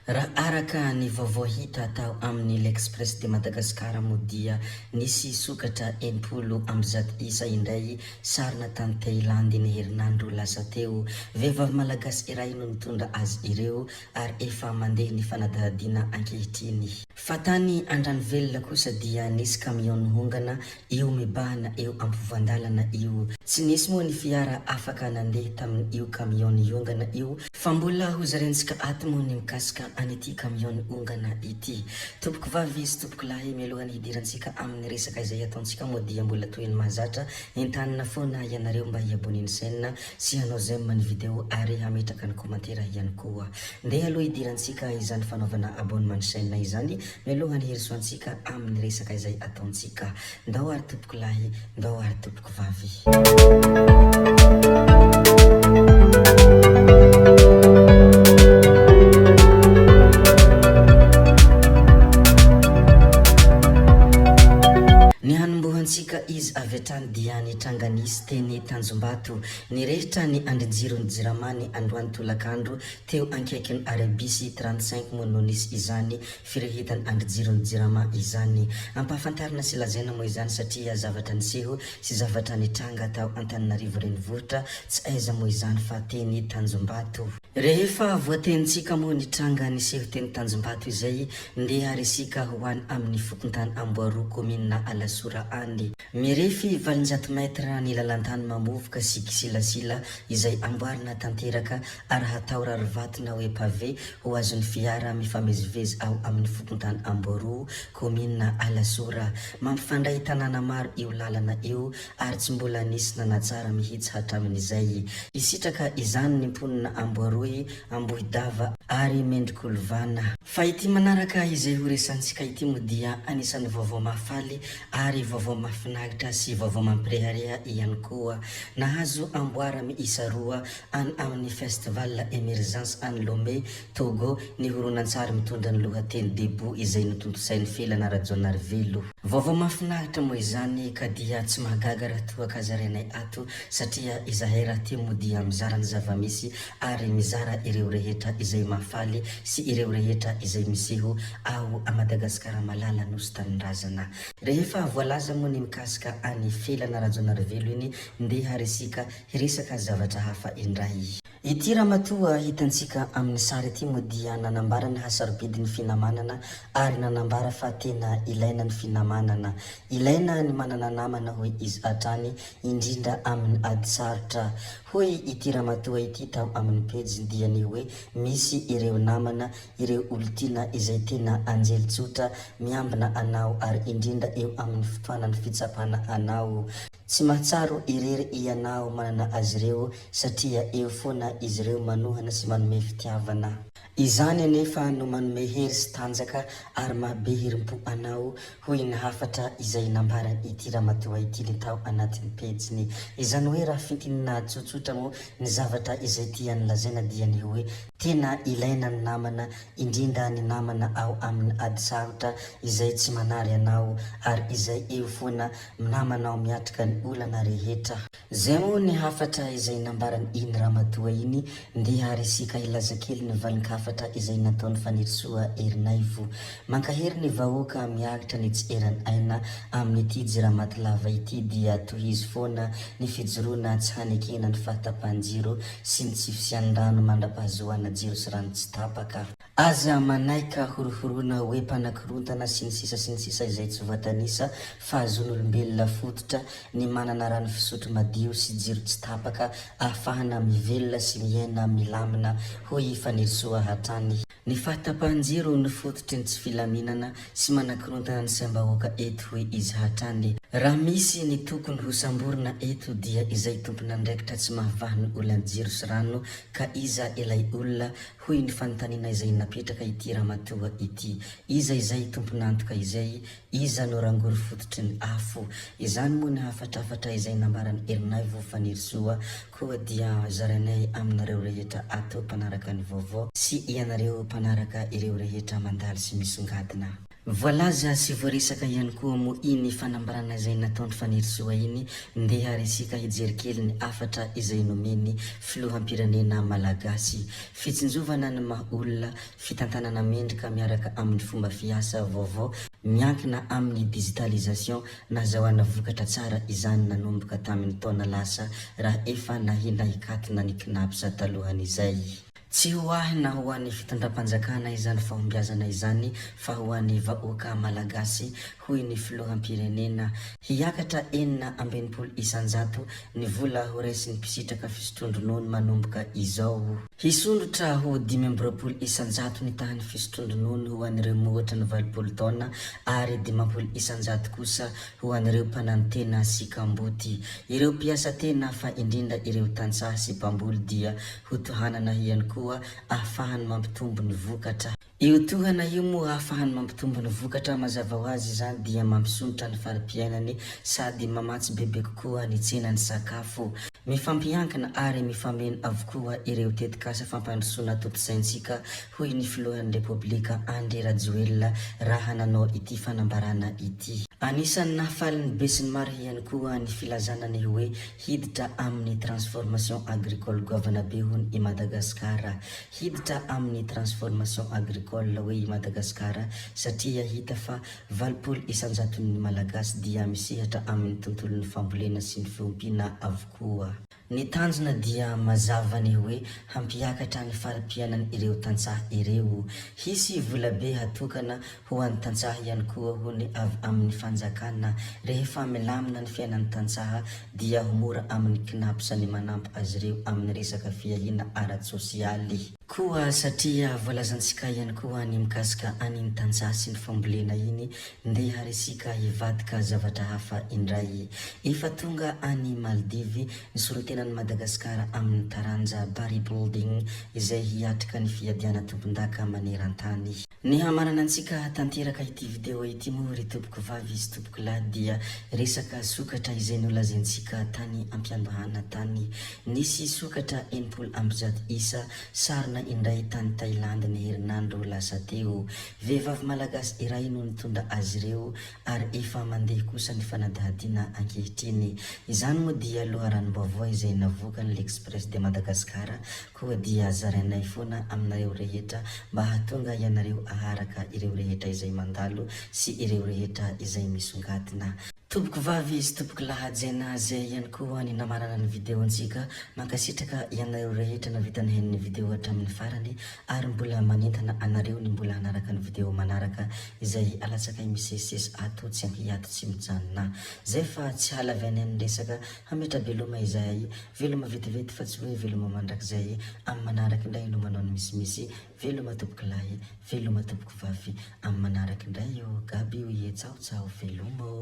Raha araka ny vaovao hita tao amin'ny l'Express de Madagascar moa dia nisy sokatra 80 isa indray sarina tany Thaïlande ny herinandro lasa teo. Vehivavy malagasy iray no nitondra azy ireo ary efa mandeha ny fanadihadiana ankehitriny. Fa tany Andranovelona kosa dia nisy camion hongana io mibahana eo ampovoan-dalana io. Tsy nisy moa ny fiara afaka nandeha tamin'io camion hongana io fa mbola hozarentsika ato moa ny mikasika an'ity camion ongana ity. Tompoko vavy sy tompoko lahy mialohany hidirantsika amin'ny resaka izay ataontsika moa dia mbola toy ny mahazatra entanina foana ianareo mba hiaboniny chaîne sy hanao j'aime ny video ary hametraka ny commentaire ihany koa. Ndeha aloha hidirantsika izany fanaovana abonnement chaîne izany mialohany herisoantsika amin'ny resaka izay ataontsika. Ndao ary tompoko lahy, ndao ary tompoko vavy. Hanombohantsika izy avy hatrany dia nitranganisy teny Tanjombato nirehitra ny andrinjiro ny Jiramany androany tolakandro teo ankaikiny Arabisy 35 moa no nisy izany firehitany andrinjiro ny Jirama izany. Ampahafantarina sy lazaina moa izany satria zavatra niseho sy zavatra nitranga tao Antananarivo renivohitra tsy aiza moa izany fa teny Tanjombato. Rehefa voatenitsika moa nitranga niseho teny Tanjombato izay ndeha resika hoany amin'ny fokontany Amboaro commune Alasora Andy. Mirefy 200 metra ny lalantany mamovoka sy kisilasila izay amboarina tanteraka ary hatao rarivato na hoe pavé ho azon'ny fiara mifamezivezy ao amin'ny fokontany Amboaro commune Alasora. Mampifandray tanàna maro io lalana io ary tsy mbola nisy nanatsara mihitsy hatramin'izay. Isitraka izany ny mponina Amboaro, Ambohidava ary Mendrikolovana. Fa ity manaraka izay ho resantsika ity moa dia anisan'ny vaovao mafaly ary vaovao mahafinaritra sy vaovao mampirehareha ihany koa. Nahazo amboara miisa roa any amin'ny festival Emergence any Lomé, Togo ny horonan-tsary mitondra ny lohateny debout izay notontosain'ny felana Rajaonarivelo. Vaovao mahafinaritra moa izany ka dia tsy mahagaga raha toa kazarainay ato satria izahay raha ty moa dia mizara ny zavamisy ary mizara ireo rehetra izay mafaly sy ireo rehetra izay miseho ao a Madagasikara malala nosy tanindrazana. Rehefa voalaza moa ny mikasika any felana Rajaonarivelo iny ndeha resika hiresaka zavatra hafa indray. Ity ramatoa hitantsika amin'ny sary ity moa dia nanambara ny hasarobidi ny finamanana ary nanambara fa tena ilaina ny finamanana. Ilaina ny manana namana hoy izy hatrany indrindra amin'ny ady sarotra. Hoy ity ramatoa ity tao amin'ny pejy dia ny hoe misy ireo namana, ireo olontiana izay tena anjely tsotra miambina anao ary indrindra eo amin'ny fotoanany fitsapana anao. Tsy mahatsaro irery ianao manana azy ireo satria eo foana izy ireo manohana sy manome fitiavana. Izany anefa no manome hery sy tanjaka ary mahabe herim-po anao. Hoy ny hafatra izay nambarany ity ramatoa ity le tao anatin'ny pejiny. Izany hoe raha fitinina tsotsotra moa ny zavatra izay tiany lazaina dia ny hoe tena ilaina ny namana, indrindra ny namana ao amin'ny ady sarotra izay tsy manary anao ary izay eo foana namanao miatrika ny olana rehetra. Zay moa ny hafatra izay nambarany iny ramatoa iny ndeha resika ilaza kely ny valin-kafatra izay nataony fanirisoa Erinaivo. Mankahery ny vahoaka miaritra ny tsy erany aina amin'ity Jiramatilava ity dia tohizo foana ny fijoroana tsy hanekena ny fahatapahan-jiro sy ny tsy fisian-drano mandra-pahazoana jiro sy rano tsy tapaka. Aza manaika horohorona hoe mpanakorontana sy ny sisa izay tsy voatanisa fa azon'olombelona fototra ny manana rano fisotro madio sy jiro tsy tapaka ahafahana mivelona sy miaina milamina. Hoy fanirisoa hatrany. Ny fahatapahan-jiro ny fototry ny tsy filaminana sy manakorontana ny sambahoaka eto. Hoy izy hatrany. Raha misy ny tokony ho samborina eto dia izay tompona andraikitra tsy mahavahany olona jiro sy rano ka iza ilay olona. Hoy ny fanontaniana izay napetraka ity ramatoa ity. Iza izay tompona antoka izay, iza no rangory fototry ny afo. Izany moa ny hafatrafatra izay nambarany Erinaivo fanirisoa. Koa dia zarainay aminareo rehetra ato mpanaraka ny vaovao sy ianareo mpanaraka ireo rehetra mandalo sy misongadina. Voalaza sy voaresaka ihany koa mo iny fanambarana izay nataony fanirisoa iny ndeha resika hijery kely ny afatra izay nomeny filoham-pirenena malagasy. Fitsinjovana ny maha olona, fitantanana mendrika miaraka amin'ny fomba fiasa vaovao miankina amin'ny digitalisation, nazahoana vokatra tsara izany nanomboka tamin'ny taona lasa raha efa nahina hikatona ny knapsa talohany izay. Tsy ho ahy na ho an'ny fitondram-panjakana izany fahombiazana izany fa ho an'ny vahoaka malagasy hoy ny filoham-pirenena hiakatra 420 isanjato ny vola ho raisin'ny mpisitraka fisotrondronono manomboka izao. Hisondrotra ho 520 isanjato ny tahan'ny fisotrondronono ho an'ireo mohatra ny 20 taona ary 50 isanjato kosa ho an'ireo mpananotena sy kamboty. Ireo mpiasa tena fa indrindra ireo tantsaha sy mpamboly dia ho tohanana ihany koa ahafahany mampitombo ny vokatra. Io tohana io moa ahafahany mampitombo ny vokatra mazava ho azy izany dia mampisontrotra ny fari-piainany sady mamatsy bebe kokoa ny tsenany sakafo. Mifampiankina ary mifameno avokoa ireo tetikasa fampandrosoana toto-tsaintsika hoy ny filohan'ny Repoblika Andry Rajoelina raha nanao ity fanambarana ity. Anisan'ny nahafaly ny be sy ny maro ihany koa ny filazana ny hoe hiditra amin'ny transformation agricole goavana be hoy i Madagasikara. Hiditra amin'ny transformation agricole hoe i Madagasikara satria hita fa 20 isanjaton'ny malagasy dia misehatra amin'ny tontolon'ny fambolena sy ny fiompiana avokoa. Ny tanjona dia mazava ny hoe hampiakatra ny fari-piainany ireo tantsaha ireo. Hisy vola be hatokana ho an'ny tantsaha ihany koa hony avy amin'ny fanjakana. Rehefa milamina ny fiainan'ny tantsaha dia ho mora amin'ny knapsa ny manampy azy ireo amin'ny resaka fiahina ara-tsosialy. Koa satria voalazantsika ihany koa ny mikasika an'iny tantsaha sy ny fambolena iny ndeha resika hivadika zavatra hafa indray. Efa tonga any Maldives ny sorotenan'ny Madagasikara amin'ny taranja bodybuilding izay hiatrika ny fiadiana tompon-daka maneran-tany. Ny hamarana antsika tanteraka ity video ity moa ry tompoko vavy sy tompoko lahy dia resaka sokatra izay nolazaintsika tany am-piandohana tany. Nisy sokatra 70 isa sarina indray tany Thailande ny herinandro lasa teo. Vehivavy malagasy iray no nitondra azy ireo ary efa mandeha kosa ny fanadihadiana ankehitriny. Izany moa dia loharanom-baovao izay navoaka ny l'Express de Madagascar koa dia zarainay foana aminareo rehetra mba hahatonga ianareo aharaka ireo rehetra izay mandalo sy ireo rehetra izay misongadina. Tompoko vavy sy tompoko lahy jaina zay ihany koa ny namarana ny video antsika. Mankasitraka ianareo rehetra navita ny hen'ny video hatramin'ny farany ary mbola manentana anareo ny mbola hanaraka ny video manaraka izay alatsakay misesisesy ato tsy ankiato tsy mijanona. Zay fa tsy halavy ny resaka hametra veloma izay veloma vetivety fa tsy hoe veloma mandrakizay amin'ny manaraka indray no manao ny misimisy veloma tompoko lahy veloma tompoko vavy amin'ny manaraka indray io gaby io tsao tsao veloma.